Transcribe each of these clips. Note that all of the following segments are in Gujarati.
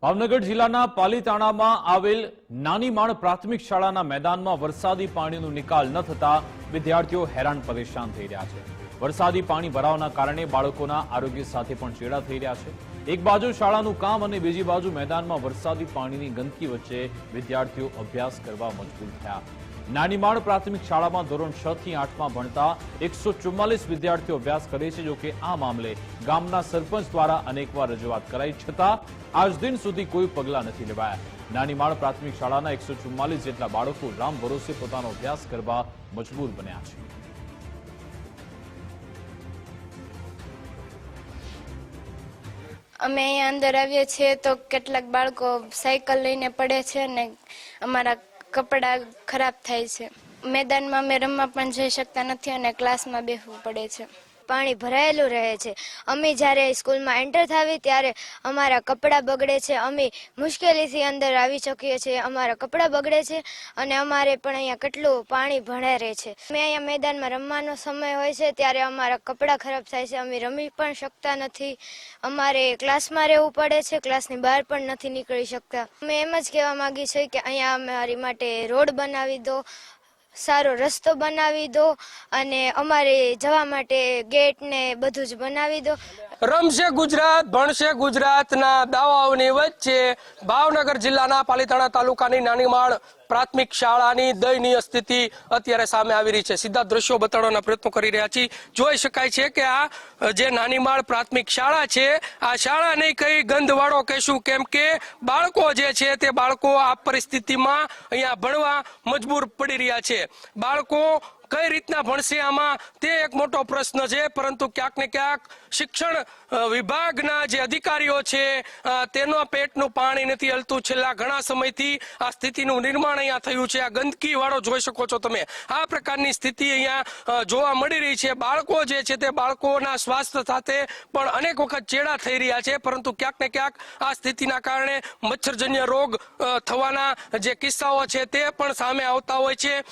ભાવનગર જિલ્લાના પાલીતાણામાં આવેલ નાની માણ પ્રાથમિક શાળાના મેદાનમાં વરસાદી પાણીનો નિકાલ ન થતા વિદ્યાર્થીઓ હેરાન પરેશાન થઈ રહ્યા છે। વરસાદી પાણી ભરાવાના કારણે બાળકોના આરોગ્ય સાથે પણ ચેડા થઈ રહ્યા છે। એક બાજુ શાળાનું કામ અને બીજી બાજુ મેદાનમાં વરસાદી પાણીની ગંદકી વચ્ચે વિદ્યાર્થીઓ અભ્યાસ કરવા મજબૂર થયા। નાની માણ પ્રાથમિક શાળામાં ધોરણ 6 થી 8 માં ભણતા 144 વિદ્યાર્થીઓ અભ્યાસ કરે છે। જો કે આ મામલે ગામના સરપંચ દ્વારા અનેકવાર રજૂઆત કરાઈ છતાં આજ દિન સુધી કોઈ પગલાં નથી લેવાયા। નાની માણ પ્રાથમિક શાળાના 144 જેટલા બાળકો રામ ભરોસે પોતાનો અભ્યાસ કરવા મજબૂર બન્યા છે। અમે અહીંયા અંદર આવીએ છીએ તો કેટલાક બાળકો સાયકલ લઈને પડે છે અને અમારા કપડાં ખરાબ થાય છે। મેદાનમાં અમે રમવા પણ જઈ શકતા નથી અને ક્લાસમાં બેસવું પડે છે। પાણી ભરાયેલું રહે છે। અમે જ્યારે સ્કૂલમાં એન્ટર થાવી ત્યારે અમારા કપડાં બગડે છે। અમે મુશ્કેલીથી અંદર આવી શકીએ છીએ। અમારા કપડાં બગડે છે અને અમારે પણ અહીંયા કેટલું પાણી ભરાઈ રહે છે। અમે અહીંયા મેદાનમાં રમવાનો સમય હોય છે ત્યારે અમારા કપડાં ખરાબ થાય છે। અમે રમી પણ શકતા નથી। અમારે ક્લાસમાં રહેવું પડે છે, ક્લાસની બહાર પણ નથી નીકળી શકતા। અમે એમ જ કહેવા માંગીએ છીએ કે અહીંયા અમારી માટે રોડ બનાવી દો, સારો રસ્તો બનાવી દો અને અમારે જવા માટે ગેટ ને બધું જ બનાવી દો। રમશે ગુજરાત, ભણશે ગુજરાતના દાવાઓની વચ્ચે ભાવનગર જિલ્લાના પાલીતાણા તાલુકાની નાની માણ પ્રાથમિક શાળાની દયનીય સ્થિતિ અત્યારે સામે આવી રહી છે। સીધા દ્રશ્યો બતાડવાના પ્રયત્નો કરી રહ્યા છીએ। જોઈ શકાય છે કે આ જે નાની માણ પ્રાથમિક શાળા છે, આ શાળા નહીં કઈ ગંધવાળો કહેશું, કેમ કે બાળકો જે છે તે બાળકો આ પરિસ્થિતિમાં અહીંયા ભણવા મજબૂર પડી રહ્યા છે। બાળકો કઈ રીતના ભણશે આમાં તે એક મોટો પ્રશ્ન છે, પરંતુ ક્યાંક ને ક્યાંક શિક્ષણ વિભાગના જે અધિકારીઓ છે તેનો પેટનું પાણી નથી હલતું। છેલ્લા ઘણા સમયથી આ સ્થિતિનું નિર્માણ અહીંયા થયું છે। આ ગંદકી વાળો જોઈ શકો છો તમે, આ પ્રકારની સ્થિતિ અહીંયા જોવા મળી રહી છે। બાળકો જે છે તે બાળકોના સ્વાસ્થ્ય સાથે પણ અનેક વખત ચેડા થઈ રહ્યા છે, પરંતુ ક્યાંક ને ક્યાંક આ સ્થિતિના કારણે મચ્છરજન્ય રોગ થવાના જે કિસ્સાઓ છે તે પણ સામે આવતા હોય છે।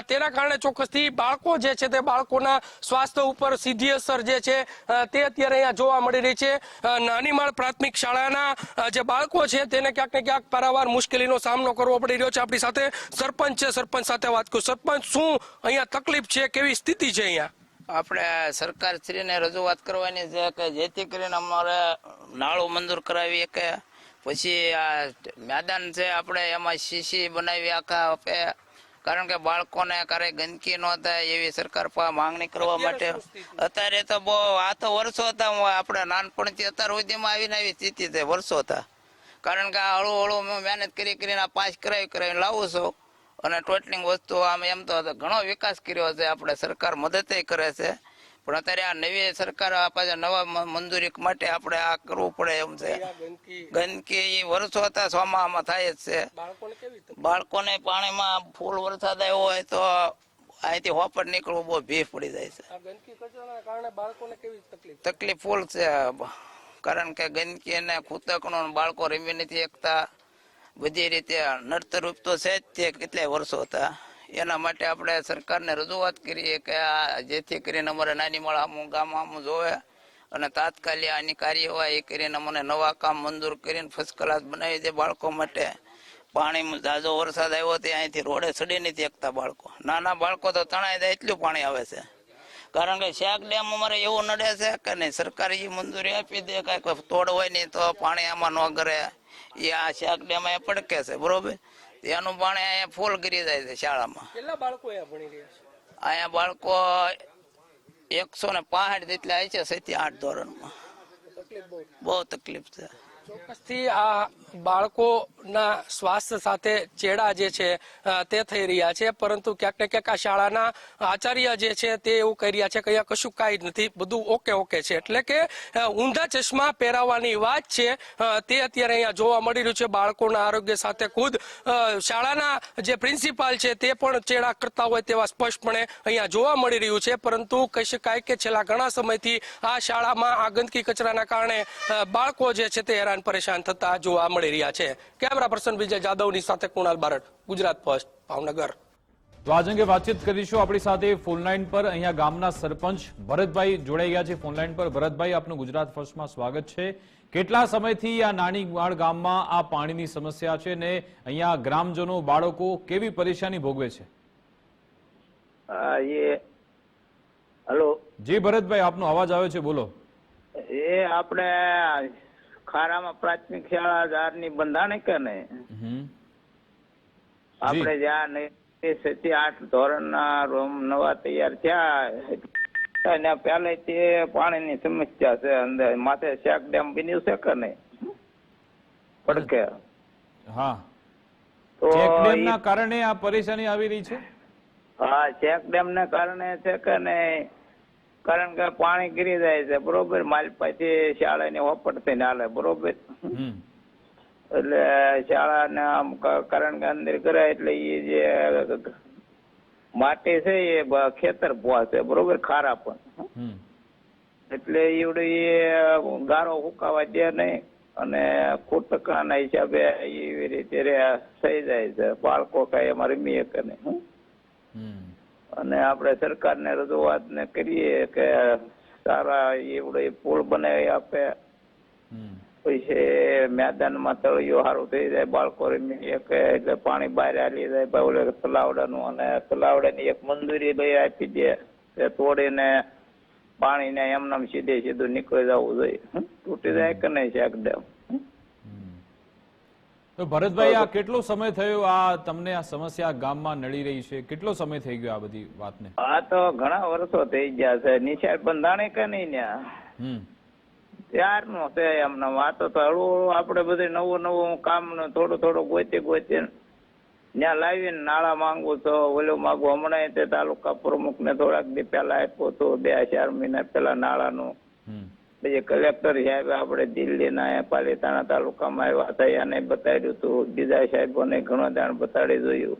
તેના કારણે ચોક્કસથી બાળકો જે છે તે બાળકોના સ્વાસ્થ્ય ઉપર સીધી અસર જે છે તે અત્યારે અહીંયા જોવા મળી રહી છે। નાની માણ પ્રાથમિક શાળાના જે બાળકો છે તેને ક્યાંક ને ક્યાંક પારાવાર મુશ્કેલીનો સામનો કરવો પડી રહ્યો છે। આપણી સાથે સરપંચ છે, સરપંચ સાથે વાત કરું। સરપંચ, શું અહીંયા તકલીફ છે, કેવી સ્થિતિ છે અહીંયા? આપણે સરકારશ્રીને રજૂઆત કરવાની છે કે જેથી કરીને અમારે નાળું મંજૂર કરાવી કે પછી આ મેદાન છે આપણે એમાં સીસી બનાવી આખા આપે, કારણ કે બાળકોને ક્યારે ગંદકી ન થાય એવી સરકાર પાસે માંગણી કરવા માટે અત્યારે તો બહુ આ તો વર્ષો હતા, આપણે નાનપણથી અત્યાર સુધીમાં આવીને આવી સ્થિતિ છે, વર્ષો હતા। કારણ કે આ હળવું હળવું મહેનત કરીને આ પાસ કરાવી લાવું છું અને ટોટલિંગ વસ્તુ આમ એમ તો ઘણો વિકાસ કર્યો છે, આપણે સરકાર મદદ કરે છે, પણ અત્યારે આ નવી સરકાર પાછા નવા મંજૂરી માટે આપણે આ કરવું પડે એમ છે। ગંદકી વર્ષો હતા ચોમાસામાં થાય જ છે। બાળકોને પાણીમાં ફૂલ વરસાદ આવ્યો હોય તો અહીંથી હોપર નીકળવું બહુ ભીખ પડી જાય છે। તકલીફ ફૂલ છે, કારણ કે ગંદકી અને ખૂતકનું બાળકો રમી નથી શકતા। બધી રીતે નડતરરૂપ તો છે જ તે કેટલાય વર્ષો હતા। એના માટે આપણે સરકારને રજૂઆત કરીએ કે આ જેથી કરીને અમારે નાની માણ ગામ આમું જોવે અને તાત્કાલિક આની કાર્યવાહી કરીને અમને નવા કામ મંજૂર કરીને ફર્સ્ટ ક્લાસ બનાવી દે બાળકો માટે। પાણી ઝાઝો વરસાદ આવ્યો તે અહીંથી રોડે ચડી નથી શકતા બાળકો, નાના બાળકો તો તણાઈ જાય એટલું પાણી આવે છે। કારણ કે શેક ડેમ અમારે એવું નડે છે કે નહીં સરકારે એ મંજૂરી આપી દે, કાંઈક તોડ હોય નહીં તો પાણી આમાં ન કરે, એ આ શેક ડેમ અહીંયા પડકે છે, બરોબર, એનું પાણી અહીંયા ફૂલ કરી જાય છે શાળામાં। કેટલા બાળકો અહીંયા ભણી રહ્યા છે? અહીંયા બાળકો 165 જેટલા છે 7 થી 8 ધોરણમાં। બહુ તકલીફ છે। ચોક્કસથી આ બાળકોના સ્વાસ્થ્ય સાથે ચેડા જે છે તે થઈ રહ્યા છે, પરંતુ ક્યાંક ને ક્યાંક આ શાળાના આચાર્ય જે છે તે એવું કહી રહ્યા છે કે અહીંયા કશું કાંઈ જ નથી, બધું ઓકે ઓકે છે। એટલે કે ઊંધા ચશ્મા પહેરાવવાની વાત છે તે અત્યારે અહીંયા જોવા મળી રહ્યું છે। બાળકોના આરોગ્ય સાથે ખુદ શાળાના જે પ્રિન્સિપાલ છે તે પણ ચેડા કરતા હોય તેવા સ્પષ્ટપણે અહીંયા જોવા મળી રહ્યું છે, પરંતુ કહી શકાય કે છેલ્લા ઘણા સમયથી આ શાળામાં આ ગંદકી કચરાના કારણે બાળકો જે છે તે હેરાન પરેશાન થતા જોવા મળી રહ્યા છે। કેમેરા પર્સન વિજય જાદવની સાથે કુણાલ બારડ, ગુજરાત ફર્સ્ટ, ભાવનગર। તો આજ અંગે વાતચીત કરીશું આપણી સાથે ફોનલાઈન પર અહીંયા ગામના સરપંચ ભરતભાઈ જોડાઈ ગયા છે ફોનલાઈન પર. ભરતભાઈ, આપનું ગુજરાત ફર્સ્ટમાં સ્વાગત છે. કેટલા સમયથી આ નાનીવાડ ગામમાં આ પાણીની સમસ્યા છે ને અહીંયા ગ્રામજનો બાળકો કેવી પરેશાની ભોગવે છે? હલો, જી ભરતભાઈ, આપનો અવાજ આવે છે, બોલો. એ આપણે ખારામાં પ્રાથમિક શાળા ધારની બંધાણી કે નહીં, આપણે જ્યાં 7 થી 8 ધોરણના રૂમ નવા તૈયાર થયા અને પહેલેથી પાણીની સમસ્યા છે. અંદર માથે શેક ડેમ બન્યું છે કે નહીં પડકે, હા, તો ચેક ડેમના કારણે આ પરેશાની આવી રહી છે. હા, ચેક ડેમ ને કારણે છે કે નહીં, કારણ કે પાણી ગીરી જાય છે બરોબર, માલપાથી શાળાની હોપટ થઈને હાલે બરોબર, એટલે શાળાને આમ કારણ કે અંદર કરે એટલે એ જે માટી છે એ ખેતર પહોંચે બરોબર, ખારા પણ, એટલે એવડે એ ગારો હુકાવા દે નહીં અને કુટકાના હિસાબે એવી રીતે થઈ જાય છે. બાળકો કઈ એમાં રમીએ કે નહીં. અને આપણે સરકારને રજૂઆત ને કરીએ કે સારા એવડે પુલ બનાવી આપે, પછી મેદાનમાં તળિયો સારું થઈ જાય, બાળકો રમી શકે, એટલે પાણી બહાર હાલી જાય. ઓલે તલાવડાનું અને તલાવડાની એક મંજૂરી લઈ આપી દે, તે તોડીને પાણીને એમને સીધું નીકળી જવું જોઈએ. તૂટી જાય કે નહીં શેક ડેમ. તો ભરતભાઈ, આ કેટલો સમય થયો આ તમને આ સમસ્યા ગામમાં નડી રહી છે? કેટલો સમય થઈ ગયો આ બધી વાતને? આ તો ઘણા વર્ષો થઈ ગયા છે. નિશાળ બંધાણી કે નહીં ત્યાં ત્યારનું છે એમને. વાતો તો હળવું આપણે બધું નવું કામ થોડું ગોતી ત્યાં લાવીને નાળા માંગુ તો ઓલું માંગુ. હમણાં તે તાલુકા પ્રમુખ ને થોડાક દી પેલા આપ્યું હતું, 2-4 મહિના પેલા નાળાનું. પછી કલેક્ટર સાહેબ આપણે દિલ્હીના પાલીતાણા તાલુકામાં આવ્યા હતા, એને બતાડ્યું હતું. બીજા સાહેબોને ઘણો દાણ બતાડી જોયું.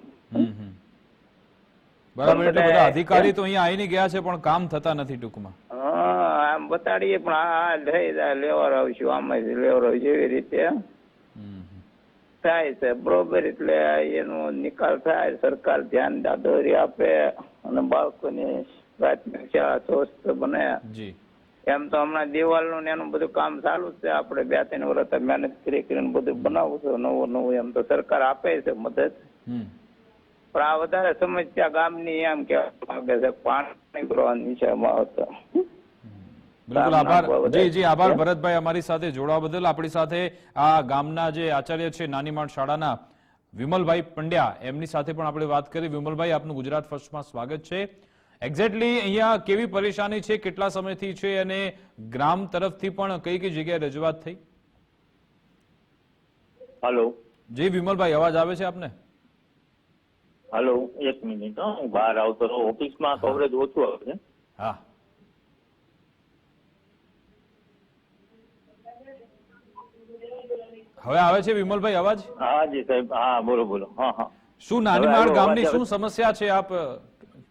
બરાબર, એટલે બધા અધિકારી તો અહીંયા આવીને ગયા છે પણ કામ થતા નથી ટૂંકમાં. આમ બતાડીએ પણ હા થઈ જાય, લેવર આવશું આમાં લેવર આવશું એવી રીતે થાય છે બરોબર. એટલે એનો નિકાલ થાય, સરકાર ધ્યાન દોરી આપે અને બાળકોની પ્રાથમિક શાળા સ્વસ્થ બને. એમ તો હમણાં દિવાલનું એનું બધું કામ ચાલુ જ છે. આપણે 2-3 વર્ષ મહેનત કરીને બધું બનાવું છું નવું. એમ તો સરકાર આપે છે મદદ, પણ આ વધારે સમસ્યા ગામની એમ કેવા માંગે છે પાણી પ્રવાહની છે. બિલકુલ, આભાર. જી, આભાર ભરતભાઈ, અમારી સાથે જોડવા બદલ. આપણી સાથે આ ગામના જે આચાર્ય છે નાનીમાળ શાળાના વિમલભાઈ પંડ્યા, એમની સાથે પણ આપણે વાત કરી. વિમલભાઈ, આપનું ગુજરાત ફર્સ્ટમાં સ્વાગત છે. એક્ઝેક્ટલી અહીંયા કેવી પરેશાની છે, કેટલા સમયથી છે અને ગ્રામ તરફથી પણ કઈ કઈ જગ્યાએ રજૂઆત થઈ? હલો, જી વિમલભાઈ, અવાજ આવે છે આપને? હલો, એક મિનિટ, હું બહાર આવતો રહું, ઓફિસમાં કવરેજ ઓછું આવે છે. હા, હવે આવે છે વિમલભાઈ અવાજ? હા જી સાહેબ, હા બોલો. હા. શું નાનીમાળ ગામની શું સમસ્યા છે? આપ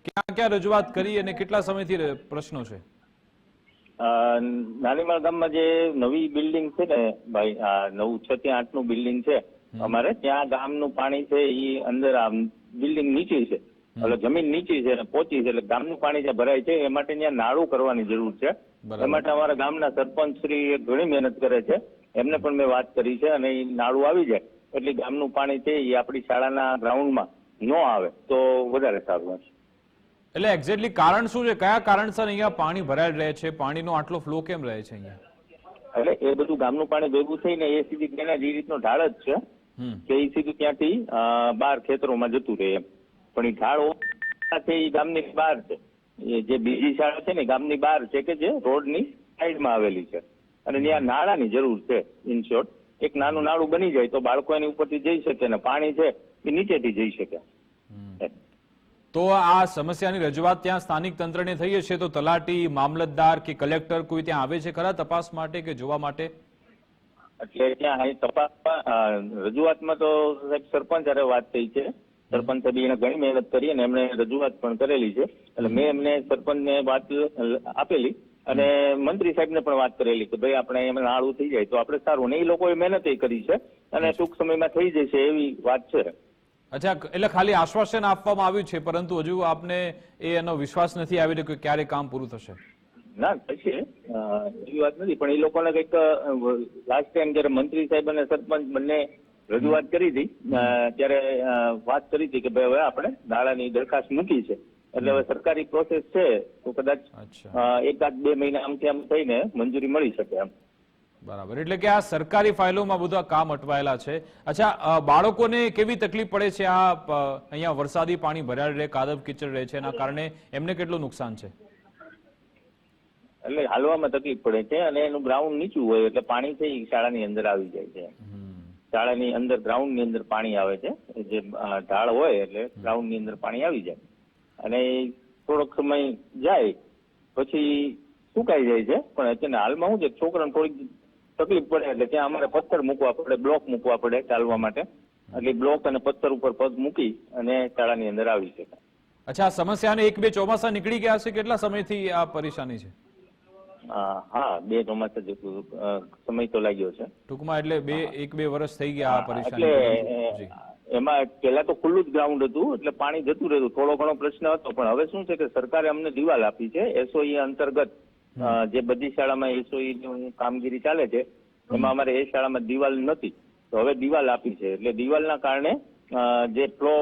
ક્યાં રજૂઆત કરી અને કેટલા સમયથી પ્રશ્નો છે? નાનીમાળ ગામમાં જે નવી બિલ્ડિંગ છે ને ભાઈ, આ નવું 6 થી 8 નું બિલ્ડિંગ છે અમારે, ત્યાં ગામનું પાણી છે એ અંદર બિલ્ડિંગ નીચી છે, એટલે જમીન નીચી છે અને પોચી છે, એટલે ગામનું પાણી જ્યાં ભરાય છે એ માટે ત્યાં નાળું કરવાની જરૂર છે. એ માટે અમારા ગામના સરપંચ શ્રી ઘણી મહેનત કરે છે, એમને પણ મેં વાત કરી છે. અને એ નાળું આવી જાય એટલે ગામનું પાણી છે એ આપણી શાળાના ગ્રાઉન્ડમાં ન આવે તો વધારે સારું હશે. એટલે એક્ઝેક્ટલી કારણ શું છે? કયા કારણસર અહીંયા પાણી ભરાઈ રહે છે? પાણીનો આટલો ફ્લો કેમ રહે છે અહીંયા? એટલે એ બધું ગામનું પાણી ભેગું થઈને એ સીધી ત્યાંના જે રીતનો ઢાળ જ છે કે એ સીધું ત્યાંથી બહાર ખેતરોમાં જતું રહે એમ. પણ એ ઢાળ છે એ ગામની બહાર છે. એ જે બીજી શાળા છે ને ગામની બહાર છે કે જે રોડની સાઈડમાં આવેલી છે, અને ત્યાં નાળાની જરૂર છે. ઇન શોર્ટ, એક નાનું નાળું બની જાય તો બાળકો એની ઉપરથી જઈ શકે ને પાણી છે એ નીચેથી જઈ શકે. તો આ સમસ્યાની રજૂઆત ત્યાં સ્થાનિક તંત્રને થઈ હશે, તો તલાટી, મામલતદાર કે કલેક્ટર કોઈ ત્યાં આવે છે ખરા તપાસ માટે કે જોવા માટે? એટલે ત્યાં તપાસમાં રજૂઆતમાં તો સાહેબ સરપંચ હારે વાત થઈ છે. સરપંચ સાહેબ એને ઘણી મહેનત કરી અને એમણે રજૂઆત પણ કરેલી છે. એટલે મેં એમને સરપંચને વાત આપેલી અને મંત્રી સાહેબને પણ વાત કરેલી કે ભાઈ આપણે એમ નાળું થઈ જાય તો આપણે સારું. ને એ લોકોએ મહેનત કરી છે અને ટૂંક સમયમાં થઈ જશે એવી વાત છે. અચ્છા, એટલે ખાલી આશ્વાસન આપવામાં આવ્યું છે, પરંતુ હજુ આપને એનો વિશ્વાસ નથી આવી રહ્યો કે ક્યારે કામ પૂરું થશે? ના થશે એવી વાત નથી, પણ એ લોકોને કંઈક લાસ્ટ ટાઈમ જયારે મંત્રી સાહેબ અને સરપંચ બંને રજૂઆત કરી હતી ત્યારે વાત કરી હતી કે ભાઈ હવે આપણે નાણાંની દરખાસ્ત મૂકી છે, એટલે હવે સરકારી પ્રોસેસ છે તો કદાચ અચ્છા, 1-2 મહિના આમથી આમ થઈને મંજૂરી મળી શકે એમ. બરાબર. એટલે કે આ સરકારી ફાઇલોમાં બધા કામ અટવાયેલા છે. અચ્છા, બાળકોને કેવી તકલીફ પડે છે? આ અહીંયા વરસાદી પાણી ભરાયેલ રહે, કાદવ કીચડ રહે છે, એના કારણે એમને કેટલું નુકસાન છે? એટલે હાલવામાં તકલીફ પડે છે અને એનું ગ્રાઉન્ડ નીચું હોય એટલે પાણી છે એ શાળાની અંદર આવી જાય છે. શાળાની અંદર ગ્રાઉન્ડ ની અંદર પાણી આવે છે, જે ઢાળ હોય એટલે ગ્રાઉન્ડ ની અંદર પાણી આવી જાય અને થોડોક સમય જાય પછી સુકાઈ જાય છે. પણ અત્યારે હાલમાં શું છે, છોકરાને થોડીક તકલીફ પડે એટલે ત્યાં અમારે પથ્થર મૂકવા પડે, બ્લોક મૂકવા પડે ચાલવા માટે, એટલે બ્લોક અને પથ્થર ઉપર પગ મૂકી અને શાળાની અંદર આવી શકાય. અચ્છા, આ સમસ્યાને 1-2 ચોમાસા નીકળી ગયા છે, કેટલા સમયથી આ પરેશાની છે? હા, 2 ચોમાસા જેટલું સમય તો લાગ્યો છે ટૂંકમાં, એટલે 1-2 વર્ષ થઈ ગયા આ પરેશાની. એટલે એમાં પેલા તો ખુલ્લું જ ગ્રાઉન્ડ હતું એટલે પાણી જતું રહેતું, થોડો ઘણો પ્રશ્ન હતો. પણ હવે શું છે કે સરકારે અમને દિવાલ આપી છે એસઓઈ અંતર્ગત, જે બધી શાળામાં એસઓઈ ની કામગીરી ચાલે છે એમાં અમારે એ શાળામાં દિવાલ નથી, તો હવે દિવાલ આપી છે. એટલે દિવાલના કારણે જે ફ્લો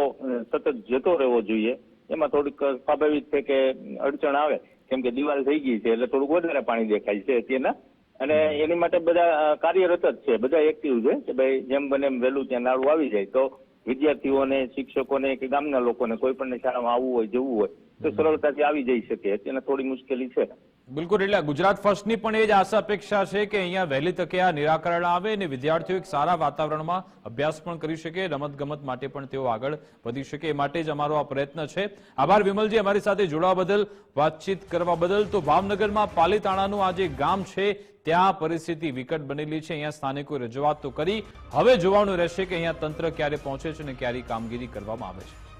સતત જતો રહેવો જોઈએ એમાં થોડીક સ્વાભાવિક છે કે અડચણ આવે, કેમ કે દિવાલ થઈ ગઈ છે એટલે થોડુંક વધારે પાણી દેખાય છે અત્યારના. અને એની માટે બધા કાર્યરત જ છે, બધા એક્ટિવ છે કે ભાઈ જેમ બને એમ વહેલું ત્યાં નાળું આવી જાય તો વિદ્યાર્થીઓને, શિક્ષકોને કે ગામના લોકોને કોઈ પણ શાળામાં આવવું હોય, જવું હોય તો સરળતાથી આવી જઈ શકે. અત્યારે થોડી મુશ્કેલી છે. બિલકુલ. એટલે ગુજરાત ફર્સ્ટની પણ એ જ આશા અપેક્ષા છે કે અહીંયા વહેલી તકે આ નિરાકરણ આવે અને વિદ્યાર્થીઓ એક સારા વાતાવરણમાં અભ્યાસ પણ કરી શકે, રમતગમત માટે પણ તેઓ આગળ વધી શકે. એ માટે જ અમારો આ પ્રયત્ન છે. આભાર વિમલજી, અમારી સાથે જોડાવા બદલ, વાતચીત કરવા બદલ. તો ભાવનગરમાં પાલીતાણાનું આ જે ગામ છે ત્યાં પરિસ્થિતિ વિકટ બનેલી છે. અહીંયા સ્થાનિકોએ રજૂઆત તો કરી, હવે જોવાનું રહેશે કે અહીંયા તંત્ર ક્યારે પહોંચે છે અને ક્યારે કામગીરી કરવામાં આવે છે.